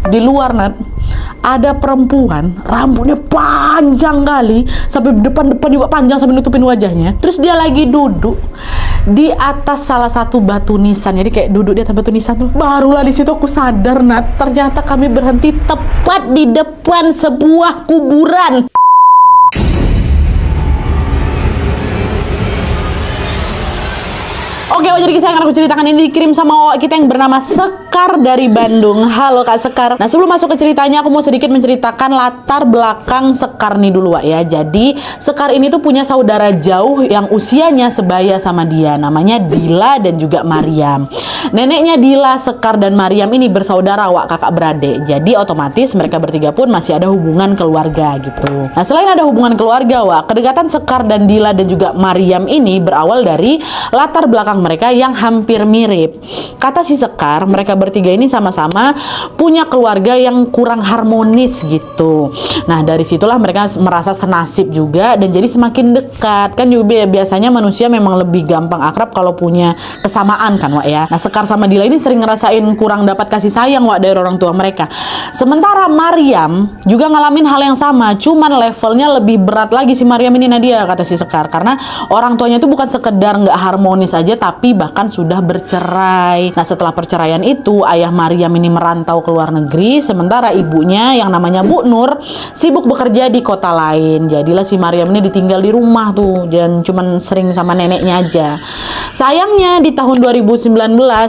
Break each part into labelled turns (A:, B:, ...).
A: di luar Nat, ada perempuan rambutnya panjang kali sampai depan-depan juga panjang sampai nutupin wajahnya. Terus dia lagi duduk di atas salah satu batu nisan. Jadi kayak duduk di atas batu nisan tuh. Barulah di situ aku sadar Nat, ternyata kami berhenti tepat di depan sebuah kuburan. Oke, jadi kisah yang aku ceritakan ini dikirim sama Wak kita yang bernama Sekar dari Bandung. Halo Kak Sekar. Nah, sebelum masuk ke ceritanya, aku mau sedikit menceritakan latar belakang Sekar nih dulu Wak ya. Jadi Sekar ini tuh punya saudara jauh yang usianya sebaya sama dia. Namanya Dila dan juga Mariam. Neneknya Dila, Sekar, dan Mariam ini bersaudara Wak, kakak beradik. Jadi otomatis mereka bertiga pun masih ada hubungan keluarga gitu. Nah, selain ada hubungan keluarga Wak, kedekatan Sekar dan Dila dan juga Mariam ini berawal dari latar belakang mereka yang hampir mirip. Kata si Sekar, mereka bertiga ini sama-sama punya keluarga yang kurang harmonis gitu. Nah, dari situlah mereka merasa senasib juga dan jadi semakin dekat. Kan juga biasanya manusia memang lebih gampang akrab kalau punya kesamaan kan Wak ya. Nah, Sekar sama Dila ini sering ngerasain kurang dapat kasih sayang Wak dari orang tua mereka. Sementara Mariam juga ngalamin hal yang sama, cuman levelnya lebih berat lagi si Mariam ini Nadia, kata si Sekar, karena orang tuanya itu bukan sekedar nggak harmonis aja, tapi bahkan sudah bercerai. Nah, setelah perceraian itu, ayah Mariam ini merantau ke luar negeri, sementara ibunya yang namanya Bu Nur sibuk bekerja di kota lain. Jadilah si Mariam ini ditinggal di rumah tuh, dan cuman sering sama neneknya aja. Sayangnya di tahun 2019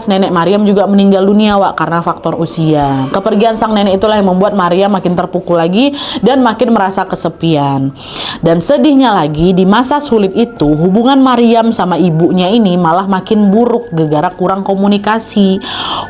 A: nenek Mariam juga meninggal dunia Wak karena faktor usia. Kepergian sang nenek itulah yang membuat Mariam makin terpukul lagi dan makin merasa kesepian. Dan sedihnya lagi, di masa sulit itu hubungan Mariam sama ibunya ini malah makin buruk gara-gara kurang komunikasi.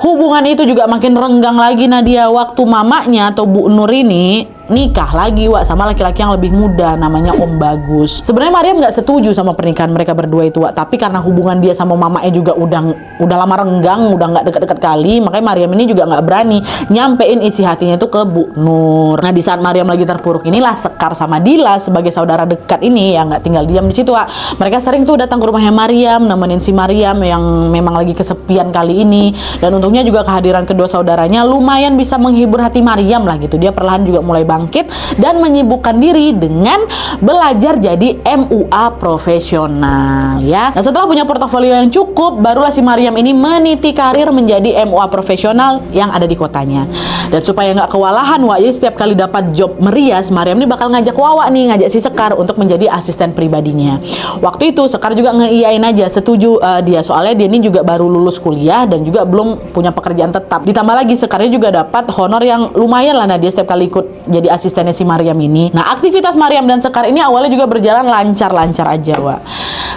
A: Hubungan itu juga makin renggang lagi Nadia waktu mamanya atau Bu Nur ini nikah lagi Wak sama laki-laki yang lebih muda namanya Om Bagus. Sebenarnya Mariam nggak setuju sama pernikahan mereka berdua itu Wak, tapi karena hubungan dia sama mamanya juga udah lama renggang, udah nggak dekat-dekat kali, makanya Mariam ini juga nggak berani nyampein isi hatinya itu ke Bu Nur. Nah, di saat Mariam lagi terpuruk inilah Sekar sama Dila sebagai saudara dekat ini yang nggak tinggal diam di situ Wak. Mereka sering tuh datang ke rumahnya Mariam, nemenin si Mariam yang memang lagi kesepian kali ini. Dan untungnya juga kehadiran kedua saudaranya lumayan bisa menghibur hati Mariam lah gitu. Dia perlahan juga mulai bangkit dan menyibukkan diri dengan belajar jadi MUA profesional ya. Nah, setelah punya portofolio yang cukup, barulah si Mariam ini meniti karir menjadi MUA profesional yang ada di kotanya. Dan supaya nggak kewalahan Wak, jadi setiap kali dapat job merias, Mariam ini bakal ngajak Wawa nih, ngajak si Sekar untuk menjadi asisten pribadinya. Waktu itu Sekar juga ngeiyain aja, setuju dia, soalnya dia ini juga baru lulus kuliah dan juga belum punya pekerjaan tetap. Ditambah lagi Sekarnya juga dapat honor yang lumayan lah. Nah, dia setiap kali ikut jadi asistennya si Mariam ini. Nah, aktivitas Mariam dan Sekar ini awalnya juga berjalan lancar-lancar aja Wak.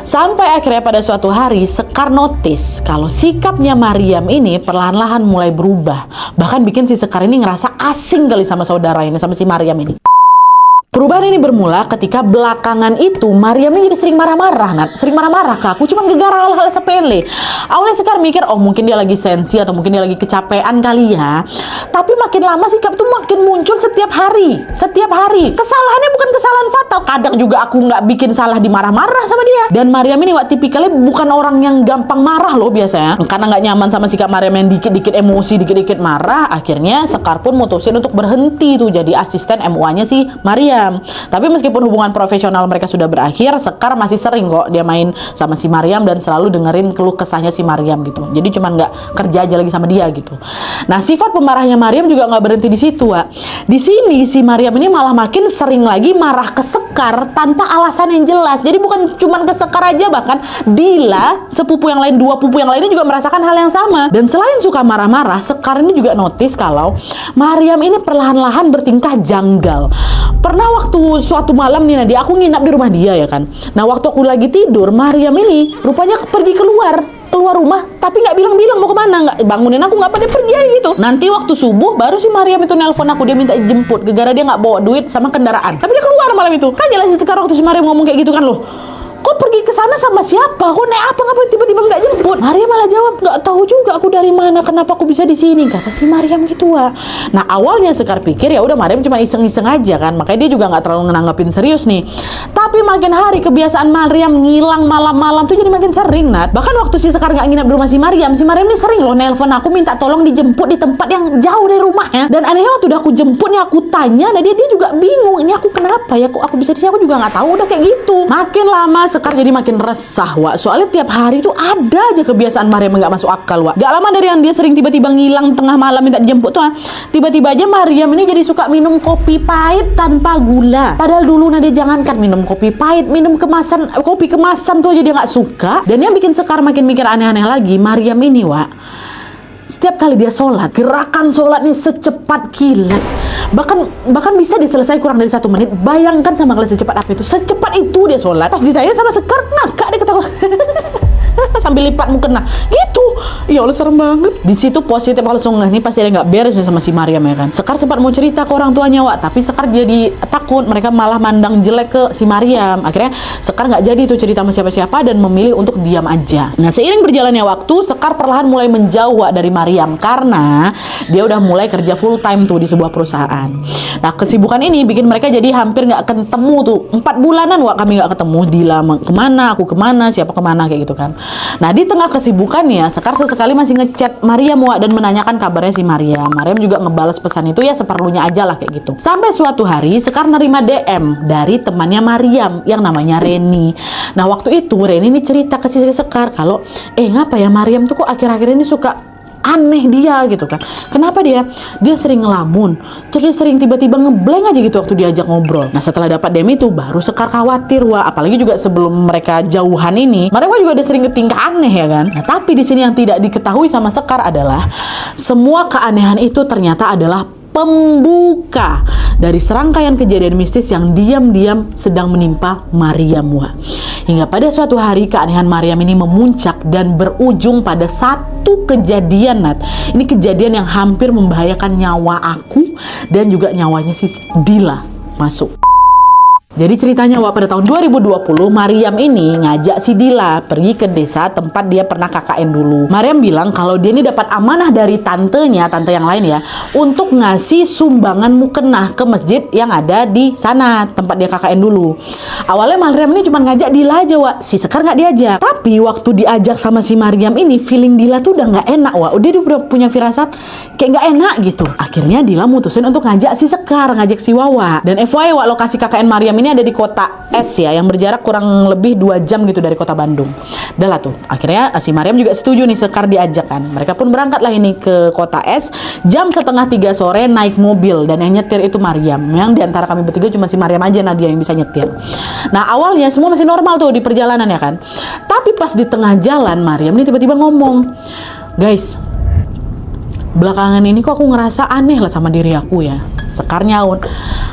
A: Sampai akhirnya pada suatu hari Sekar notice kalau sikapnya Mariam ini perlahan-lahan mulai berubah. Bahkan bikin si Sekar ini ngerasa asing kali sama saudara ini, sama si Mariam ini. Perubahan ini bermula ketika belakangan itu Mariam ini jadi sering marah-marah, Nat. Sering marah-marah ke aku, cuma gara-gara hal-hal sepele. Awalnya Sekar mikir, oh mungkin dia lagi sensi atau mungkin dia lagi kecapean kali ya. Tapi makin lama sikap tuh makin muncul setiap hari. Setiap hari. Kesalahannya bukan kesalahan fatal. Kadang juga aku nggak bikin salah dimarah-marah sama dia. Dan Mariam ini Wak tipikalnya bukan orang yang gampang marah loh biasanya. Karena nggak nyaman sama sikap Mariam yang dikit-dikit emosi, dikit-dikit marah, akhirnya Sekar pun mutusin untuk berhenti tuh jadi asisten MUA-nya si Mariam. Tapi meskipun hubungan profesional mereka sudah berakhir, Sekar masih sering kok dia main sama si Mariam dan selalu dengerin keluh kesahnya si Mariam gitu. Jadi cuman nggak kerja aja lagi sama dia gitu. Nah, sifat pemarahnya Mariam juga nggak berhenti di situ Wak. Di sini si Mariam ini malah makin sering lagi marah ke Sekar tanpa alasan yang jelas. Jadi bukan cuman ke Sekar aja, bahkan Dila, sepupu yang lain, dua pupu yang lainnya juga merasakan hal yang sama. Dan selain suka marah-marah, Sekar ini juga notice kalau Mariam ini perlahan-lahan bertingkah janggal. Pernah waktu suatu malam nih Nadia, aku nginap di rumah dia ya kan. Nah, waktu aku lagi tidur, Mariam ini rupanya pergi keluar rumah, tapi nggak bilang-bilang mau kemana, nggak bangunin aku, nggak pada pergi aja gitu. Nanti waktu subuh baru si Mariam itu nelpon aku, dia minta jemput gara-gara dia nggak bawa duit sama kendaraan, tapi dia keluar malam itu. Kan jelas sekarang waktu si Mariam ngomong kayak gitu kan loh, kok Kau pergi ke sana sama siapa? Kau naik apa? Ngapa tiba-tiba nggak jemput? Maryam malah jawab, nggak tahu juga aku dari mana, kenapa aku bisa di sini, kata si Maryam gitu, Wak. Nah, awalnya Sekar pikir ya udah Maryam cuma iseng-iseng aja kan, makanya dia juga nggak terlalu nanggapin serius nih. Tapi makin hari kebiasaan Maryam ngilang malam-malam tuh jadi makin sering, Nat. Bahkan waktu si Sekar nggak nginep di rumah si Maryam nih sering loh nelpon aku minta tolong dijemput di tempat yang jauh dari rumahnya. Dan anehnya waktu udah aku jemput nih, aku tanya, nah dia juga bingung, ini aku kenapa ya, aku bisa di sini, aku juga nggak tahu, udah kayak gitu. Makin lama Sekar jadi makin resah, Wak. Soalnya tiap hari tuh ada aja kebiasaan Maryam nggak masuk akal, Wak. Gak lama dari yang dia sering tiba-tiba ngilang tengah malam minta dijemput tuh, tiba-tiba aja Maryam ini jadi suka minum kopi pahit tanpa gula. Padahal dulu dia jangankan minum kopi pahit, minum kemasan, kopi kemasan tuh aja dia nggak suka. Dan yang bikin Sekar makin mikir aneh-aneh lagi, Maryam ini, Wak, setiap kali dia sholat, gerakan sholatnya secepat kilat. Bahkan bisa diselesai kurang dari 1 menit. Bayangkan sama kalau secepat apa itu. Secepat itu dia sholat. Pas ditanya sama Sekar, ngakak dia ketawa. Sambil lipat mukena gitu. Ya Allah, serem banget. Di situ positif langsung, ini pasti ada nggak beres nih sama si Maryam ya kan. Sekar sempat mau cerita ke orang tuanya, Wak, tapi Sekar jadi takut mereka malah mandang jelek ke si Maryam. Akhirnya Sekar nggak jadi tuh cerita sama siapa-siapa dan memilih untuk diam aja. Nah, seiring berjalannya waktu, Sekar perlahan mulai menjauh, Wak, dari Maryam karena dia udah mulai kerja full time tuh di sebuah perusahaan. Nah, kesibukan ini bikin mereka jadi hampir nggak ketemu tuh. 4 bulanan, Wak, kami nggak ketemu. Dila kemana, aku kemana, siapa kemana, kayak gitu kan. Nah, di tengah kesibukannya, Sekar sesekali masih ngechat Maryam, Wak, dan menanyakan kabarnya si Maryam. Maryam juga ngebales pesan itu ya seperlunya aja lah kayak gitu. Sampai suatu hari Sekar nerima DM dari temannya Maryam yang namanya Reni. Nah, waktu itu Reni ini cerita ke si Sekar kalau ngapa ya Maryam tuh kok akhir-akhir ini suka aneh dia gitu kan. Kenapa dia sering ngelamun, terus dia sering tiba-tiba ngeblank aja gitu waktu diajak ngobrol. Nah, setelah dapat DM itu baru Sekar khawatir, Wah, apalagi juga sebelum mereka jauhan ini mereka juga udah sering tingkah aneh ya kan. Nah, tapi di sini yang tidak diketahui sama Sekar adalah semua keanehan itu ternyata adalah pembuka dari serangkaian kejadian mistis yang diam-diam sedang menimpa Maryam, Wah. Hingga pada suatu hari keanehan Maryam ini memuncak dan berujung pada satu kejadian, Nat. Ini kejadian yang hampir membahayakan nyawa aku dan juga nyawanya si Dila masuk. Jadi ceritanya, Wak, pada tahun 2020 Maryam ini ngajak si Dila pergi ke desa tempat dia pernah KKN dulu. Maryam bilang kalau dia ini dapat amanah dari tante yang lain ya, untuk ngasih sumbangan mukenah ke masjid yang ada di sana tempat dia KKN dulu. Awalnya Maryam ini cuma ngajak Dila aja, Wak. Si Sekar nggak diajak. Tapi waktu diajak sama si Maryam ini, feeling Dila tuh udah nggak enak, Wak. Dia udah punya firasat kayak nggak enak gitu. Akhirnya Dila mutusin untuk ngajak si Sekar, ngajak si Wawa. Dan FYI, Wak, lokasi KKN Maryam ini ada di kota S ya, yang berjarak kurang lebih 2 jam gitu dari kota Bandung. Udah lah tuh, akhirnya si Maryam juga setuju nih Sekar diajak kan. Mereka pun berangkat lah ini ke kota S jam 2:30 sore naik mobil, dan yang nyetir itu Maryam. Yang diantara kami bertiga cuma si Maryam aja Nadia yang bisa nyetir. Nah, awalnya semua masih normal tuh di perjalanan ya kan. Tapi pas di tengah jalan Maryam nih tiba-tiba ngomong, "Guys, belakangan ini kok aku ngerasa aneh lah sama diri aku ya." Sekar nyaut,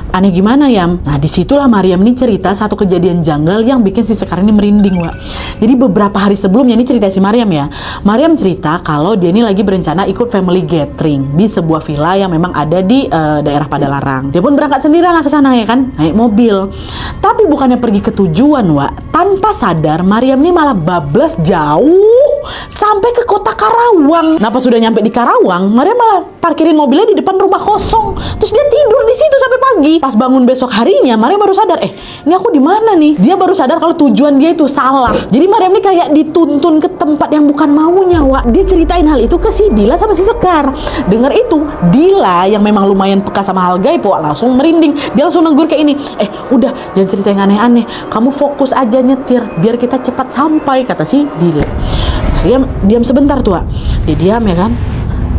A: "Aneh gimana, Yam?" Nah, disitulah Maryam ini cerita satu kejadian janggal yang bikin si Sekar ini merinding, Wak. Jadi beberapa hari sebelumnya, ini cerita si Maryam ya. Maryam cerita kalau dia ini lagi berencana ikut family gathering di sebuah villa yang memang ada di daerah Padalarang. Dia pun berangkat sendirian lah ke sana ya kan, naik mobil. Tapi bukannya pergi ke tujuan, Wak. Tanpa sadar Maryam ini malah bablas jauh sampai ke kota Karawang. Nah, pas sudah nyampe di Karawang, Maryam malah parkirin mobilnya di depan rumah kosong. Terus dia tidur di situ sampai pagi. Pas bangun besok harinya, Maryam baru sadar, ini aku di mana nih? Dia baru sadar kalau tujuan dia itu salah. Jadi Maryam ini kayak dituntun ke tempat yang bukan maunya, Wak. Dia ceritain hal itu ke si Dila sama si Sekar. Dengar itu, Dila yang memang lumayan peka sama hal gaib, Wak, langsung merinding. Dia langsung negur kayak ini, udah jangan cerita yang aneh-aneh. Kamu fokus aja nyetir, biar kita cepat sampai, kata si Dila. Maryam diam sebentar tuh, Wak. Dia diam ya kan.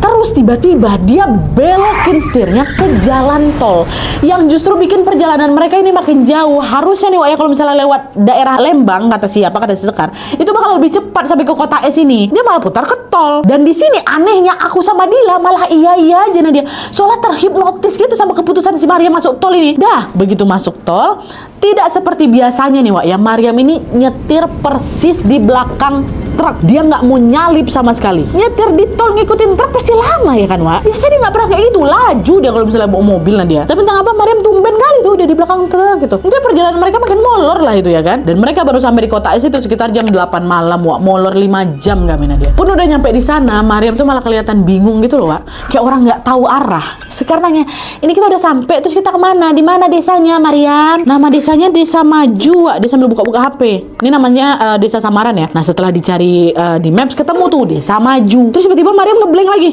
A: Terus tiba-tiba dia belokin setirnya ke jalan tol yang justru bikin perjalanan mereka ini makin jauh. Harusnya nih, Wak, ya, kalau misalnya lewat daerah Lembang, kata si Sekar, itu bakal lebih cepat sampai ke kota S ini. Dia malah putar ke tol. Dan di sini anehnya aku sama Dila malah iya aja dia. Soalnya terhipnotis gitu sama keputusan si Maryam masuk tol ini. Dah, begitu masuk tol, tidak seperti biasanya nih, Wak, ya. Maryam ini nyetir persis di belakang truk. Dia nggak mau nyalip sama sekali. Nyetir di tol ngikutin truk pasti lama ya kan, Wak. Biasanya dia nggak pernah kayak gitu, laju dia kalau misalnya bawa mobil lah dia. Tapi entah apa Maryam tumben kali itu dia di belakang truk gitu. Nanti perjalanan mereka makin molor lah itu ya kan. Dan mereka baru sampai di kota itu sekitar jam 8 malam, Wak. Molor 5 jam kami Nadia. Pun udah nyampe di sana, Mariam tuh malah kelihatan bingung gitu loh, Wak. Kayak orang nggak tahu arah. Sekarang nanya, ini kita udah sampai, terus kita kemana? Di mana desanya, Mariam? Nama desanya Desa Maju, Wak. Dia sambil buka-buka HP. Ini namanya Desa Samaran ya. Nah setelah dicari di Maps ketemu tuh Desa Maju. Terus tiba-tiba Mariam ngeblank lagi.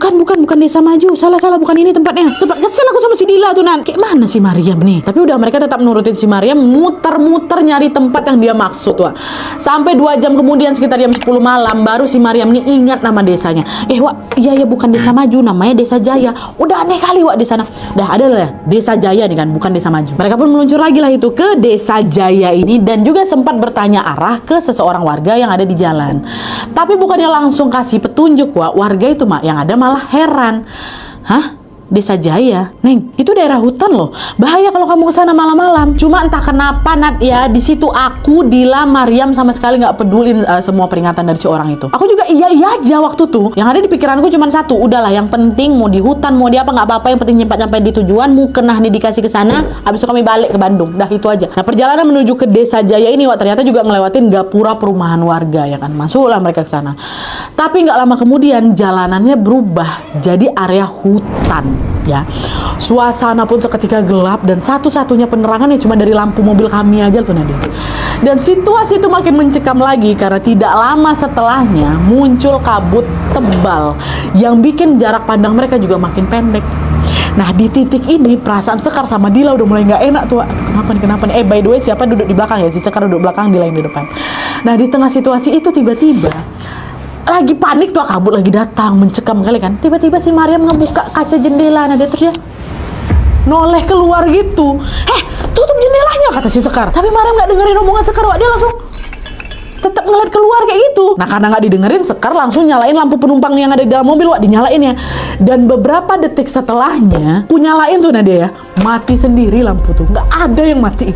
A: Bukan Desa Maju. Salah, bukan ini tempatnya. Sebab kesel aku sama si Dila tuh, Nan. Kayak mana si Mariam nih? Tapi udah mereka tetap nurutin si Mariam, muter-muter nyari tempat yang dia maksud, Wak. Sampai 2 jam kemudian sekitar jam 10 malam baru si Mariam nih ingat nama desanya. Wak, iya bukan Desa Maju, namanya Desa Jaya. Udah aneh kali, Wak, di sana. Dah ada lah Desa Jaya nih kan, bukan Desa Maju. Mereka pun meluncur lagi lah itu ke Desa Jaya ini dan juga sempat bertanya arah ke seseorang warga yang ada di jalan. Tapi bukannya langsung kasih petunjuk, Wak. Warga itu yang ada malah heran. Hah? Desa Jaya, Neng, itu daerah hutan loh. Bahaya kalau kamu kesana malam-malam. Cuma entah kenapa, Nat, ya di situ aku, Dila, Mariam sama sekali nggak pedulin semua peringatan dari si orang itu. Aku juga iya aja waktu tuh. Yang ada di pikiranku cuma satu, udahlah, yang penting mau di hutan, mau di apa nggak apa-apa, yang penting nyampe di tujuan, mukenah nih dikasih ke sana, habis itu kami balik ke Bandung. Dah itu aja. Nah perjalanan menuju ke Desa Jaya ini, Wak, ternyata juga ngelewatin gapura perumahan warga ya kan. Masuklah mereka ke sana. Tapi nggak lama kemudian jalanannya berubah jadi area hutan. Ya, suasana pun seketika gelap dan satu-satunya penerangan yang cuma dari lampu mobil kami aja tuh Nadia. Dan situasi itu makin mencekam lagi karena tidak lama setelahnya muncul kabut tebal yang bikin jarak pandang mereka juga makin pendek. Nah di titik ini perasaan Sekar sama Dila udah mulai nggak enak tuh. Kenapa nih? By the way, siapa duduk di belakang ya? Si Sekar duduk belakang, Dila yang di depan. Nah di tengah situasi itu tiba-tiba lagi panik tuh, kabut lagi datang mencekam kali kan. Tiba-tiba si Mariam ngebuka kaca jendela. Nah dia terus dia noleh keluar gitu. Tutup jendelanya kata si Sekar. Tapi Mariam nggak dengerin omongan Sekar, Wak. Dia langsung tetap ngeliat keluar kayak gitu. Nah karena nggak didengerin, Sekar langsung nyalain lampu penumpang yang ada di dalam mobil, Wak. Dinyalain ya. Dan beberapa detik setelahnya aku nyalain tuh Nadia ya, mati sendiri lampu tuh. Nggak ada yang mati.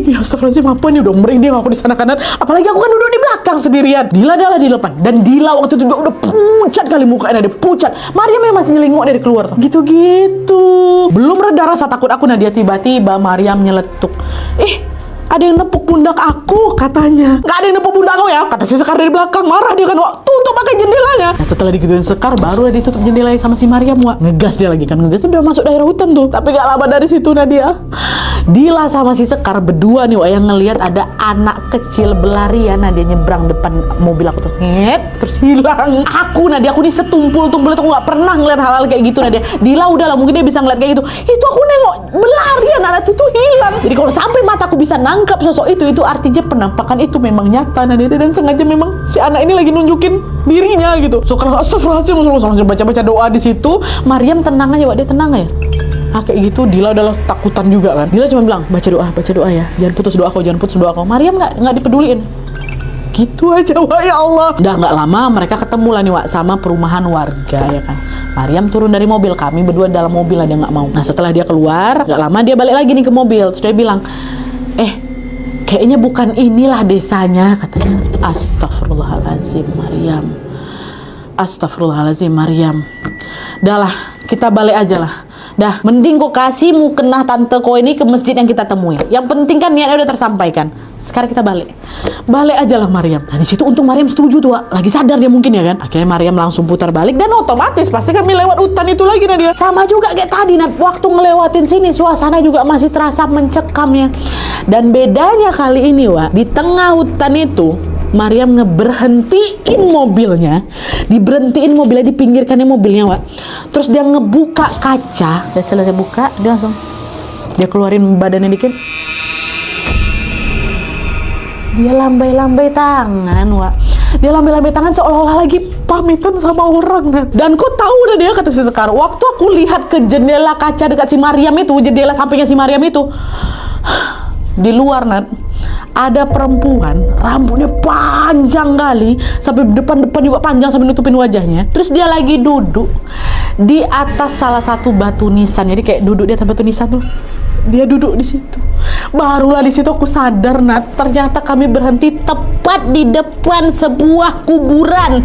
A: Ya astagfirullahaladzim, apa nih, udah merinding aku di sana kanan. Apalagi aku kan duduk di belakang sendirian. Dila adalah di depan. Dan Dila waktu itu udah pucat kali mukanya, dia pucat. Mariam yang masih nyelinguk dari keluar tuh. Gitu-gitu. Belum reda rasa takut aku, Nadia, tiba-tiba Mariam nyeletuk. Ada yang nepuk pundak aku katanya. Nggak ada yang nepuk pundak aku ya, kata si Sekar dari belakang. Marah dia kan, Wak. Tutup pakai jendelanya. Nah setelah digituin Sekar baru ditutup jendelanya sama si Mariam, Wak. Ngegas dia lagi kan, ngegas udah masuk daerah hutan tuh. Tapi gak lama dari situ Nadia, Dila sama si Sekar berdua nih, Wak, yang ngelihat ada anak kecil berlarian. Nah dia nyebrang depan mobil aku tuh, terus hilang. Aku Nadia, aku nih setumpul-tumpul itu, aku nggak pernah ngeliat hal-hal kayak gitu Nadia. Dila udah lah, mungkin dia bisa ngeliat kayak gitu. Itu aku nengok berlarian, anak itu tuh hilang. Jadi kalau sampai mataku bisa nangkap sosok itu artinya penampakan itu memang nyata Nadia, dan sengaja memang si anak ini lagi nunjukin dirinya gitu. So kalau astagfirullahaladzim, langsung baca doa di situ. Mariam tenang aja, Wak, dia tenang aja. Kayak gitu. Dila udah takutan juga kan. Dila cuma bilang baca doa ya, jangan putus doa kau. Mariam nggak dipeduliin. Gitu aja, Wak, ya Allah. Udah nggak lama mereka ketemu lah nih, Wak, sama perumahan warga ya kan. Mariam turun dari mobil, kami berdua dalam mobil, dia nggak mau. Nah setelah dia keluar, nggak lama dia balik lagi nih ke mobil. Terus dia bilang, kayaknya bukan inilah desanya katanya. Astagfirullahaladzim Mariam. Dah lah, kita balik aja lah. Dah, mending kok kasih mukenah tante ko ini ke masjid yang kita temui. Yang penting kan niatnya udah tersampaikan. Sekarang kita balik aja lah Mariam. Nah di situ untung Mariam setuju tuh, Wak. Lagi sadar dia mungkin ya kan. Akhirnya Mariam langsung putar balik dan otomatis pasti kami lewat hutan itu lagi Nadia. Sama juga kayak tadi, waktu ngelewatin sini suasana juga masih terasa mencekamnya. Dan bedanya kali ini, Wak, di tengah hutan itu Mariam ngeberhentiin mobilnya, dipinggirkannya mobilnya, Wak. Terus dia ngebuka kaca, dan selesai buka, dia keluarin badannya dikit. Dia lambai-lambai tangan, Wak. Dia lambai-lambai tangan seolah-olah lagi pamitan sama orang. Dan kok tahu udah dia, kata si Sekar, waktu aku lihat ke jendela kaca dekat si Mariam itu, jendela sampingnya si Mariam itu, di luar, ada perempuan, rambutnya panjang kali, sampai depan-depan juga panjang sampai nutupin wajahnya. Terus dia lagi duduk di atas salah satu batu nisan. Jadi kayak duduk di atas batu nisan tuh. Dia duduk di situ. Barulah di situ aku sadar, ternyata kami berhenti tepat di depan sebuah kuburan.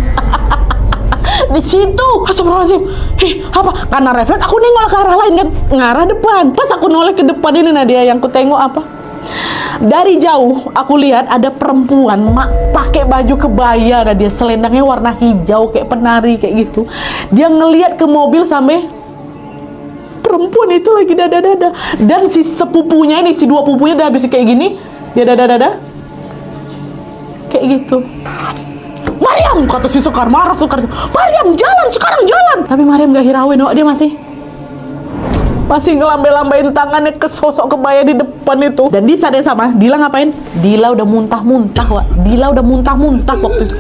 A: di situ. Astagfirullahaladzim. Apa? Karena refleks aku nengok ke arah lain kan, ngarah depan. Pas aku noleh ke depan ini Nadia, yang ku tengok apa? Dari jauh aku lihat ada perempuan pakai baju kebaya, Nadia, selendangnya warna hijau kayak penari kayak gitu. Dia ngelihat ke mobil sampai perempuan itu lagi dada-dada, dan si sepupunya ini, si dua pupunya udah habis kayak gini, dia dada-dada kayak gitu. Mariam, kata si Sekar, marah Sekar, Mariam jalan sekarang, jalan. Tapi Mariam gak hirauin, dia masih ngelambai-lambain tangannya ke sosok kebaya di depan itu. Dan di saat yang sama, Dila ngapain? Dila udah muntah-muntah, Wak. Dila udah muntah-muntah waktu itu.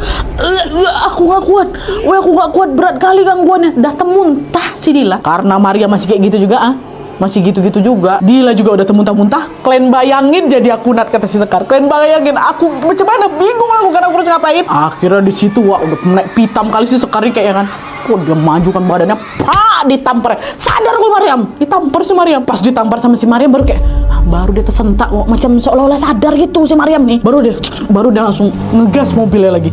A: Aku gak kuat. Aku gak kuat, berat kali gangguannya. Dah temuntah si Dila. Karena Maria masih kayak gitu juga, masih gitu-gitu juga. Dila juga udah temuntah-muntah. Kalian bayangin jadi akunat, kata si Sekar. Kalian bayangin aku macam mana, bingung aku karena aku harus ngapain. Akhirnya di situ, Wak, udah naik pitam kali si Sekar kayaknya kan. Kok dia majukan badannya, ditampar. Sadar kok Mariam, ditampar si Mariam. Pas ditampar sama si Mariam baru dia tersentak, macam seolah-olah sadar gitu si Mariam nih. Baru dia langsung ngegas mobilnya lagi.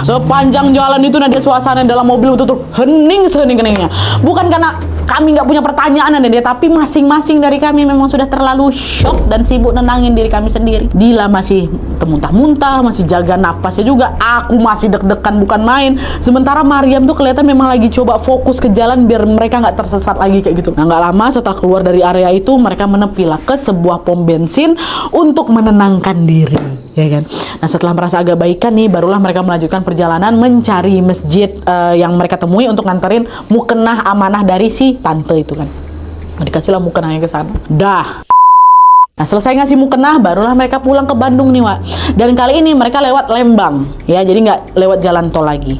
A: Sepanjang jalan itu Nadia, suasana dalam mobil itu tuh hening sehening-heningnya. Bukan karena kami nggak punya pertanyaan Nadia, tapi masing-masing dari kami memang sudah terlalu shock dan sibuk nenangin diri kami sendiri. Dila masih muntah-muntah, masih jaga napasnya juga. Aku masih deg-degan bukan main. Sementara Mariam tuh kelihatan memang lagi coba fokus ke jalan biar mereka nggak tersesat lagi kayak gitu. Nah, nggak lama setelah keluar dari area itu, mereka menepilah ke sebuah pom bensin untuk menenangkan diri, ya kan. Nah, setelah merasa agak baikan nih, barulah mereka melanjutkan perjalanan mencari masjid yang mereka temui untuk nganterin mukenah amanah dari si tante itu kan. Nah, dikasihlah mukenahnya ke sana. Dah. Nah, selesai ngasih mukenah, barulah mereka pulang ke Bandung nih, Wak. Dan kali ini mereka lewat Lembang, ya, jadi nggak lewat jalan tol lagi.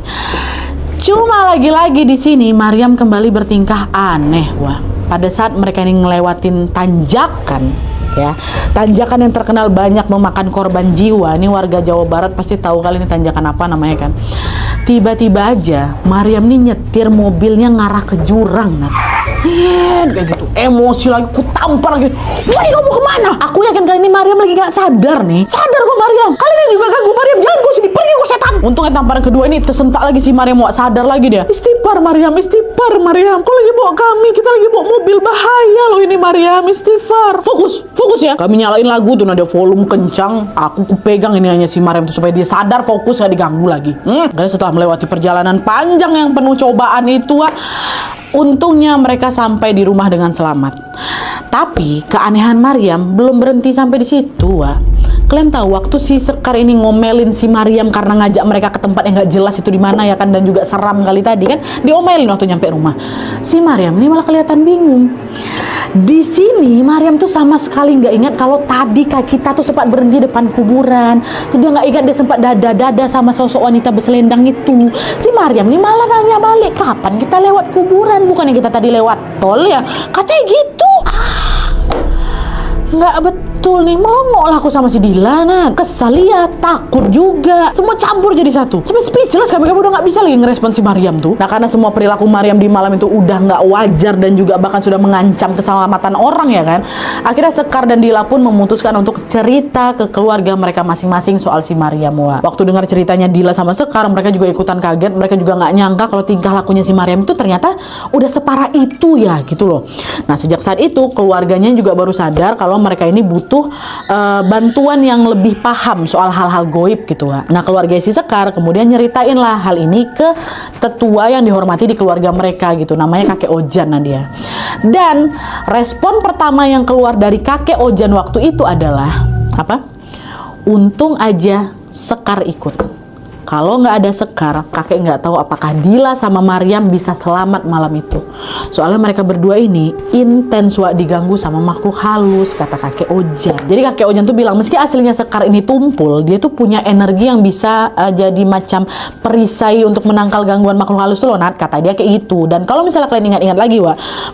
A: Cuma lagi-lagi di sini Mariam kembali bertingkah aneh, Wak. Pada saat mereka ini ngelewatin tanjakan, ya, tanjakan yang terkenal banyak memakan korban jiwa. Ini warga Jawa Barat pasti tahu kali ini tanjakan apa namanya kan. Tiba-tiba aja Mariam nih nyetir mobilnya ngarah ke jurang, nah. Kayak gitu, emosi lagi, ku tampar lagi. Mari kamu kemana? Aku yakin kali ini Mariam lagi gak sadar nih. Sadar kok Mariam. Kali ini juga ganggu Mariam, jangan kau sini, pergi kau setan. Untungnya tamparan kedua ini tersentak lagi si Mariam, sadar lagi dia. Istighfar Mariam, istighfar Mariam. Kau lagi bawa kami, kita lagi bawa mobil, bahaya loh ini Mariam, istighfar. Fokus ya. Kami nyalain lagu tuh, ada volume kencang. Aku pegang ini hanya si Mariam tuh supaya dia sadar, fokus, gak diganggu lagi. Karena setelah melewati perjalanan panjang yang penuh cobaan itu, untungnya mereka sampai di rumah dengan selamat. Tapi keanehan Mariam belum berhenti sampai di situ, Wak. Kalian tahu waktu si Sekar ini ngomelin si Mariam karena ngajak mereka ke tempat yang gak jelas itu di mana ya kan, dan juga seram kali tadi kan, diomelin waktu nyampe rumah. Si Mariam ini malah kelihatan bingung. Di sini Mariam tuh sama sekali nggak ingat kalau tadi kita tuh sempat berhenti depan kuburan. Tuh dia nggak ingat dia sempat dada-dada sama sosok wanita berselendang itu. Si Mariam nih malah nanya balik, kapan kita lewat kuburan? Bukannya kita tadi lewat tol ya? Katanya gitu. Nggak betul nih, melongok lah aku sama si Dila, kesal ya, takut juga, semua campur jadi satu. Sampai speechless kami udah nggak bisa lagi ngerespon si Mariam tuh. Nah, karena semua perilaku Mariam di malam itu udah nggak wajar dan juga bahkan sudah mengancam keselamatan orang ya kan. Akhirnya Sekar dan Dila pun memutuskan untuk cerita ke keluarga mereka masing-masing soal si Mariam. Waktu dengar ceritanya Dila sama Sekar, mereka juga ikutan kaget. Mereka juga nggak nyangka kalau tingkah lakunya si Mariam itu ternyata udah separah itu ya gitu loh. Nah, sejak saat itu keluarganya juga baru sadar kalau mereka ini butuh bantuan yang lebih paham soal hal-hal goib gitu. Nah, keluarga si Sekar kemudian nyeritain lah hal ini ke tetua yang dihormati di keluarga mereka gitu, namanya kakek Ojan Nadia. Dan respon pertama yang keluar dari kakek Ojan waktu itu adalah apa? Untung aja Sekar ikut. Kalau nggak ada Sekar, kakek nggak tahu apakah Dila sama Mariam bisa selamat malam itu. Soalnya mereka berdua ini intens diganggu sama makhluk halus, kata kakek Ojan. Jadi kakek Ojan tuh bilang, meski aslinya Sekar ini tumpul, dia tuh punya energi yang bisa jadi macam perisai untuk menangkal gangguan makhluk halus tuh loh, Nat. Kata dia kayak gitu. Dan kalau misalnya kalian ingat-ingat lagi,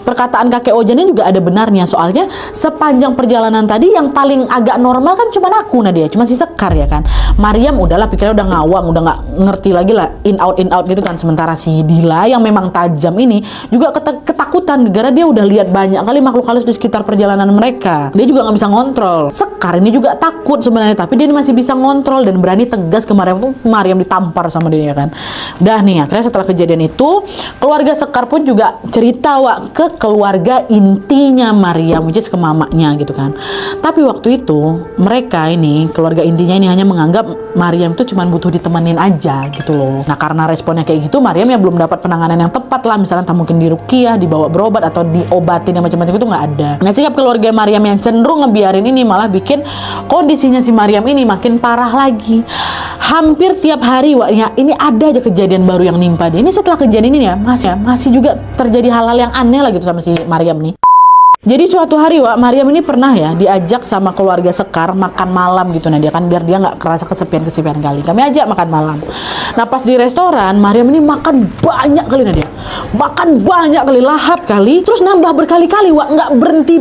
A: perkataan kakek Ojan ini juga ada benarnya. Soalnya sepanjang perjalanan tadi yang paling agak normal kan cuma aku, Nadia, cuma si Sekar ya kan. Mariam udahlah, pikirnya udah ngawang, udah udah nggak ngerti lagi lah, in out gitu kan. Sementara si Dila yang memang tajam ini juga ketakutan gara dia udah lihat banyak kali makhluk halus di sekitar perjalanan mereka. Dia juga nggak bisa ngontrol. Sekar ini juga takut sebenarnya, tapi dia masih bisa ngontrol dan berani tegas ke Maryam tuh. Maryam ditampar sama dia kan. Udah nih, akhirnya setelah kejadian itu keluarga Sekar pun juga cerita ke keluarga intinya Maryam, which is ke mamanya gitu kan. Tapi waktu itu mereka ini, keluarga intinya ini hanya menganggap Maryam tuh cuma butuh ditemenin aja gitu loh. Nah karena responnya kayak gitu, Maryam ya belum dapat penanganan yang tepat lah. Misalnya entah mungkin diruqyah, dibawa berobat atau diobatin yang macam-macam itu nggak ada. Nah sikap keluarga Maryam yang cenderung ngebiarin ini malah bikin kondisinya si Maryam ini makin parah lagi. Hampir tiap hari ya ini ada aja kejadian baru yang nimpa dia. Ini setelah kejadian ini ya masih juga terjadi hal-hal yang aneh lah gitu sama si Maryam nih. Jadi suatu hari Maryam ini pernah ya diajak sama keluarga Sekar makan malam gitu. Nah dia kan biar dia nggak kerasa kesepian kali. Kami ajak makan malam. Nah pas di restoran Maryam ini makan banyak kali dia. Makan banyak kali, lahap kali. Terus nambah berkali-kali nggak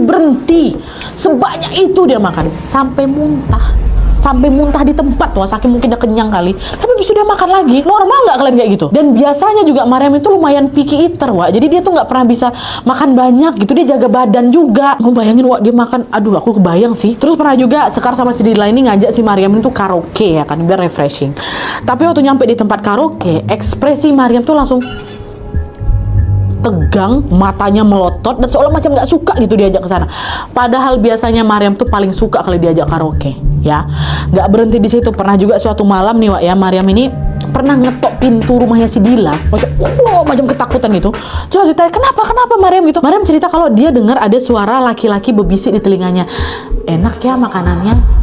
A: berhenti. Sebanyak itu dia makan sampai muntah. Sampai muntah di tempat saking mungkin udah kenyang kali, tapi sudah makan lagi. Normal nggak kalian kayak gitu? Dan biasanya juga Maryam itu lumayan picky eater jadi dia tuh nggak pernah bisa makan banyak gitu, dia jaga badan juga. Kamu bayangin dia makan, aduh aku kebayang sih. Terus pernah juga Sekar sama si Dila ini ngajak si Maryam itu karaoke ya kan, biar refreshing. Tapi waktu nyampe di tempat karaoke, ekspresi Maryam tuh langsung tegang, matanya melotot dan seolah macam nggak suka gitu diajak ke sana. Padahal biasanya Maryam tuh paling suka kalau diajak karaoke ya. Nggak berhenti di situ. Pernah juga suatu malam nih Maryam ini pernah ngetok pintu rumahnya si Dila. Macam ketakutan gitu. Coba ditanya kenapa Maryam gitu. Maryam cerita kalau dia dengar ada suara laki-laki bebisik di telinganya. Enak ya makanannya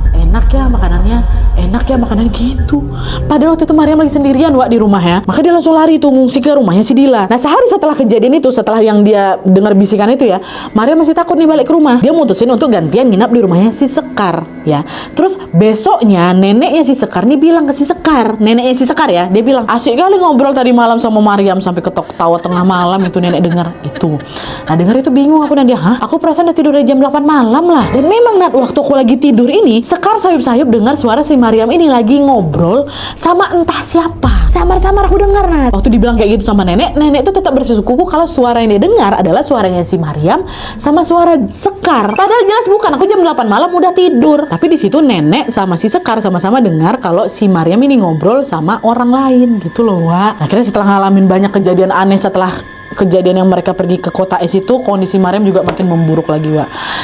A: gitu. Padahal waktu itu Maryam lagi sendirian di rumah ya. Maka dia langsung lari tuh ngungsi ke rumahnya si Dila. Nah sehari setelah kejadian itu, setelah yang dia dengar bisikan itu ya, Maryam masih takut nih balik ke rumah. Dia mutusin untuk gantian nginap di rumahnya si Sekar ya. Terus besoknya neneknya si Sekar nih bilang ke si Sekar, neneknya si Sekar ya, dia bilang asik kali ngobrol tadi malam sama Maryam sampai ketok-tawa tengah malam itu nenek dengar itu. Nah dengar itu bingung aku dan dia, aku perasaan udah tidur dari jam 8 malam lah. Dan memang waktu aku lagi tidur ini, Sekar sayup-sayup dengar suara si Maryam ini lagi ngobrol sama entah siapa. Samar-samar aku dengar Waktu dibilang kayak gitu sama nenek tuh tetap bersikuku kalau suara yang dia dengar adalah suaranya si Maryam sama suara Sekar. Padahal jelas bukan, aku jam 8 malam udah tidur. Tapi di situ nenek sama si Sekar sama-sama dengar kalau si Maryam ini ngobrol sama orang lain gitu loh Akhirnya setelah ngalamin banyak kejadian aneh setelah kejadian yang mereka pergi ke kota es itu, kondisi Maryam juga makin memburuk lagi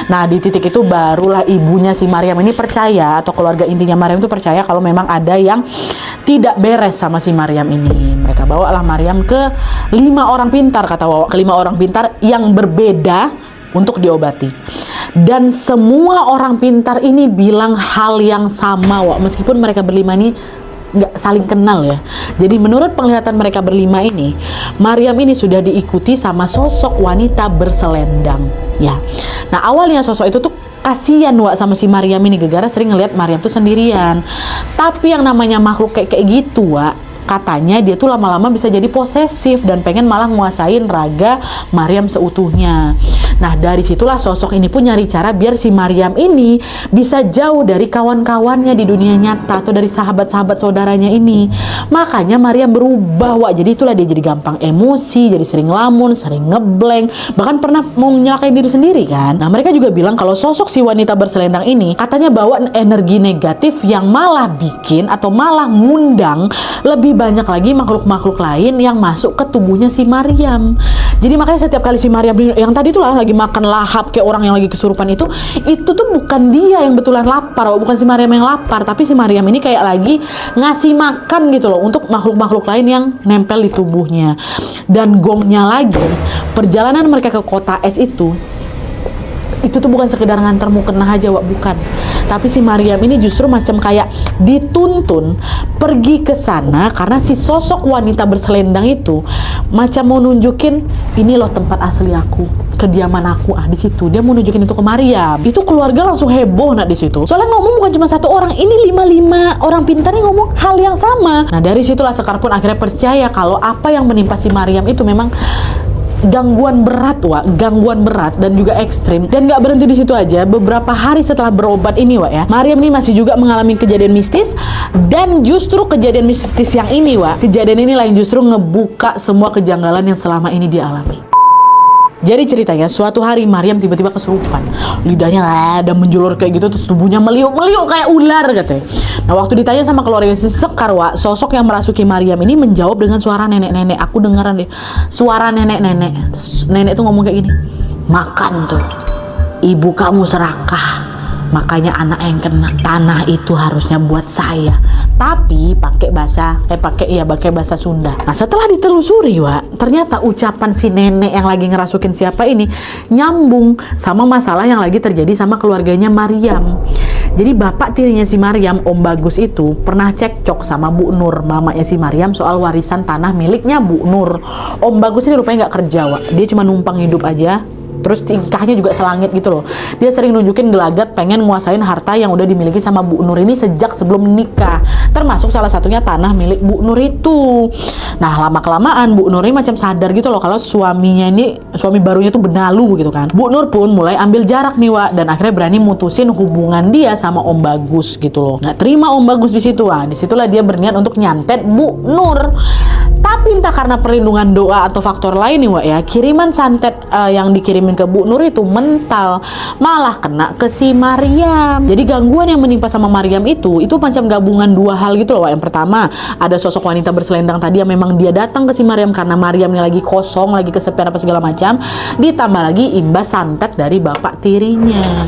A: Nah di titik itu barulah ibunya si Maryam ini percaya, atau keluarga intinya Maryam itu percaya kalau memang ada yang tidak beres sama si Maryam ini. Mereka bawalah Maryam ke 5 orang pintar, kata ke 5 orang pintar yang berbeda untuk diobati. Dan semua orang pintar ini bilang hal yang sama meskipun mereka berlima ini nggak saling kenal ya. Jadi menurut penglihatan mereka berlima ini, Maryam ini sudah diikuti sama sosok wanita berselendang ya. Nah awalnya sosok itu tuh kasihan sama si Maryam ini, gara-gara sering ngelihat Maryam tuh sendirian. Tapi yang namanya makhluk kayak gitu katanya dia tuh lama-lama bisa jadi posesif dan pengen malah nguasain raga Maryam seutuhnya. Nah dari situlah sosok ini pun nyari cara biar si Maryam ini bisa jauh dari kawan-kawannya di dunia nyata atau dari sahabat-sahabat saudaranya ini. Makanya Maryam berubah jadi itulah dia jadi gampang emosi, jadi sering ngelamun, sering ngeblank, bahkan pernah mau nyelakain diri sendiri kan. Nah mereka juga bilang kalau sosok si wanita berselendang ini katanya bawa energi negatif yang malah bikin atau malah ngundang lebih banyak lagi makhluk-makhluk lain yang masuk ke tubuhnya si Maryam. Jadi makanya setiap kali si Maryam yang tadi tuh lagi makan lahap kayak orang yang lagi kesurupan itu tuh bukan dia yang betulan lapar, bukan si Maryam yang lapar, tapi si Maryam ini kayak lagi ngasih makan gitu loh untuk makhluk-makhluk lain yang nempel di tubuhnya. Dan gongnya lagi, perjalanan mereka ke kota es itu tuh bukan sekedar nganter mukena aja bukan. Tapi si Maryam ini justru macam kayak dituntun pergi ke sana karena si sosok wanita berselendang itu macam mau nunjukin ini loh tempat asli aku, kediaman aku. Di situ dia mau nunjukin itu ke Maryam. Itu keluarga langsung heboh di situ. Soalnya ngomong bukan cuma satu orang, ini 5 orang pintar nih ngomong hal yang sama. Nah dari situlah Sekar pun akhirnya percaya kalau apa yang menimpa si Maryam itu memang gangguan berat, Wak, gangguan berat dan juga ekstrim. Dan nggak berhenti di situ aja. Beberapa hari setelah berobat ini, Wak, ya, Mariam ini masih juga mengalami kejadian mistis. Dan justru kejadian mistis yang ini, Wak, kejadian inilah yang justru ngebuka semua kejanggalan yang selama ini dia alami. Jadi ceritanya suatu hari Mariam tiba-tiba kesurupan, lidahnya ada menjulur kayak gitu, terus tubuhnya meliuk-meliuk kayak ular katanya. Nah, waktu ditanya sama keluarga si Sekar, Wak, sosok yang merasuki Mariam ini menjawab dengan suara nenek-nenek. Aku dengeran deh suara nenek-nenek. Terus nenek tuh ngomong kayak gini, makan tuh, ibu kamu serakah, makanya anak yang kena. Tanah itu harusnya buat saya, tapi pakai bahasa Sunda. Nah, setelah ditelusuri, Wak, ternyata ucapan si nenek yang lagi ngerasukin siapa ini nyambung sama masalah yang lagi terjadi sama keluarganya Mariam. Jadi bapak tirinya si Mariam, Om Bagus itu pernah cekcok sama Bu Nur, mamanya si Mariam, soal warisan tanah miliknya Bu Nur. Om Bagus ini rupanya nggak kerja, Wak, dia cuma numpang hidup aja. Terus tingkahnya juga selangit gitu loh. Dia sering nunjukin gelagat pengen nguasain harta yang udah dimiliki sama Bu Nur ini sejak sebelum nikah. Termasuk salah satunya tanah milik Bu Nur itu. Nah, lama-kelamaan Bu Nur ini macam sadar gitu loh kalau suami barunya tuh benalu gitu kan. Bu Nur pun mulai ambil jarak nih, Wak, dan akhirnya berani mutusin hubungan dia sama Om Bagus gitu loh. Nggak terima Om Bagus di situ, Wak. Disitulah dia berniat untuk nyantet Bu Nur. Tapi entah karena perlindungan doa atau faktor lain nih, Wak, ya, kiriman santet yang dikirimin ke Bu Nur itu mental, malah kena ke si Mariam. Jadi gangguan yang menimpa sama Mariam itu macam gabungan dua hal gitu loh, Wak. Yang pertama, ada sosok wanita berselendang tadi yang memang dia datang ke si Mariam karena Mariamnya lagi kosong, lagi kesepian apa segala macam. Ditambah lagi imbas santet dari bapak tirinya.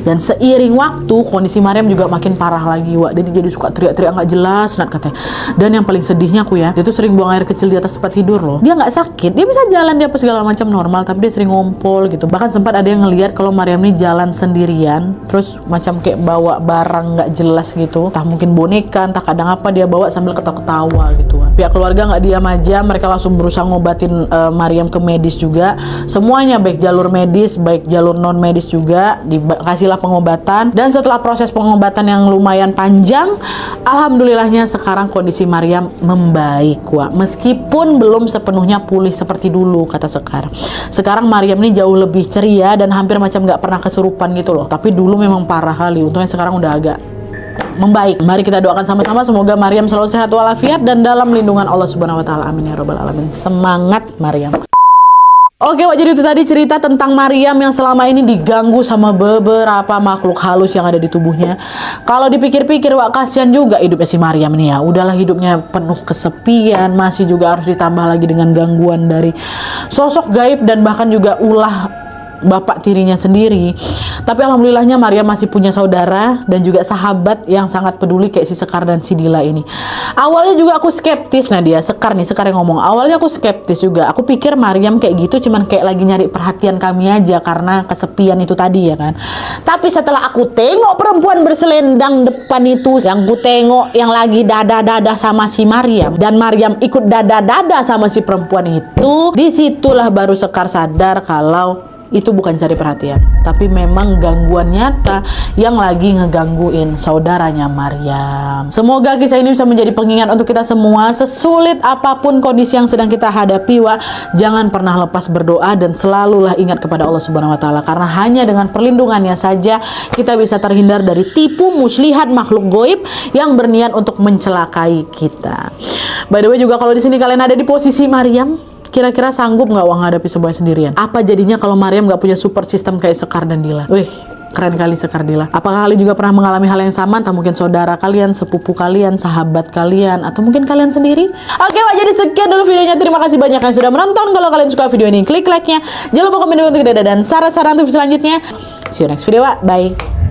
A: Dan seiring waktu kondisi Mariam juga makin parah lagi, Wak. Jadi suka teriak-teriak nggak jelas, Nat, katanya. Dan yang paling sedihnya aku ya, dia tuh sering buang air kecil di atas tempat tidur loh. Dia nggak sakit, dia bisa jalan, dia apa segala macam normal, tapi dia sering ngompol gitu. Bahkan sempat ada yang ngelihat kalau Mariam ini jalan sendirian, terus macam kayak bawa barang nggak jelas gitu, entah mungkin boneka, entah kadang apa dia bawa sambil ketawa-ketawa gitu. Pihak keluarga nggak diam aja, mereka langsung berusaha ngobatin Mariam ke medis juga. Semuanya baik jalur medis, baik jalur non medis juga dikasihlah pengobatan. Dan setelah proses pengobatan yang lumayan panjang, alhamdulillahnya sekarang kondisi Mariam membaik, Wak. Meskipun belum sepenuhnya pulih seperti dulu, kata Sekar. Sekarang Mariam ini jauh lebih ceria dan hampir macam nggak pernah kesurupan gitu loh. Tapi dulu memang parah kali. Untungnya sekarang udah agak membaik. Mari kita doakan sama-sama semoga Mariam selalu sehat walafiat dan dalam lindungan Allah Subhanahu wa taala. Amin ya rabbal alamin. Semangat Mariam. Oke, Wak, jadi itu tadi cerita tentang Mariam yang selama ini diganggu sama beberapa makhluk halus yang ada di tubuhnya. Kalau dipikir-pikir, Wak, kasihan juga hidupnya si Mariam ini ya. Udahlah hidupnya penuh kesepian, masih juga harus ditambah lagi dengan gangguan dari sosok gaib dan bahkan juga ulah bapak tirinya sendiri. Tapi alhamdulillahnya Mariam masih punya saudara dan juga sahabat yang sangat peduli kayak si Sekar dan si Dila ini. Awalnya juga aku skeptis, Nadia. Sekar yang ngomong. Awalnya aku skeptis juga. Aku pikir Mariam kayak gitu cuman kayak lagi nyari perhatian kami aja karena kesepian itu tadi ya kan. Tapi setelah aku tengok perempuan berselendang depan itu, yang ku tengok yang lagi dada-dada sama si Mariam dan Mariam ikut dada-dada sama si perempuan itu, disitulah baru Sekar sadar kalau itu bukan cari perhatian, tapi memang gangguan nyata yang lagi ngegangguin saudaranya Mariam. Semoga kisah ini bisa menjadi pengingat untuk kita semua. Sesulit apapun kondisi yang sedang kita hadapi, Wak, jangan pernah lepas berdoa dan selalulah ingat kepada Allah Subhanahu wa taala, karena hanya dengan perlindungannya saja kita bisa terhindar dari tipu muslihat makhluk goib yang berniat untuk mencelakai kita. By the way juga kalau di sini kalian ada di posisi Mariam, kira-kira sanggup nggak Wak hadapi semuanya sendirian? Apa jadinya kalau Mariam nggak punya support system kayak Sekar dan Dila? Wih, keren kali Sekar Dila. Apakah kalian juga pernah mengalami hal yang sama? Entah mungkin saudara kalian, sepupu kalian, sahabat kalian, atau mungkin kalian sendiri? Oke, Wak, jadi sekian dulu videonya. Terima kasih banyak yang sudah menonton. Kalau kalian suka video ini, klik like-nya. Jangan lupa komen untuk dan saran-saran untuk selanjutnya. See you next video, Wak. Bye.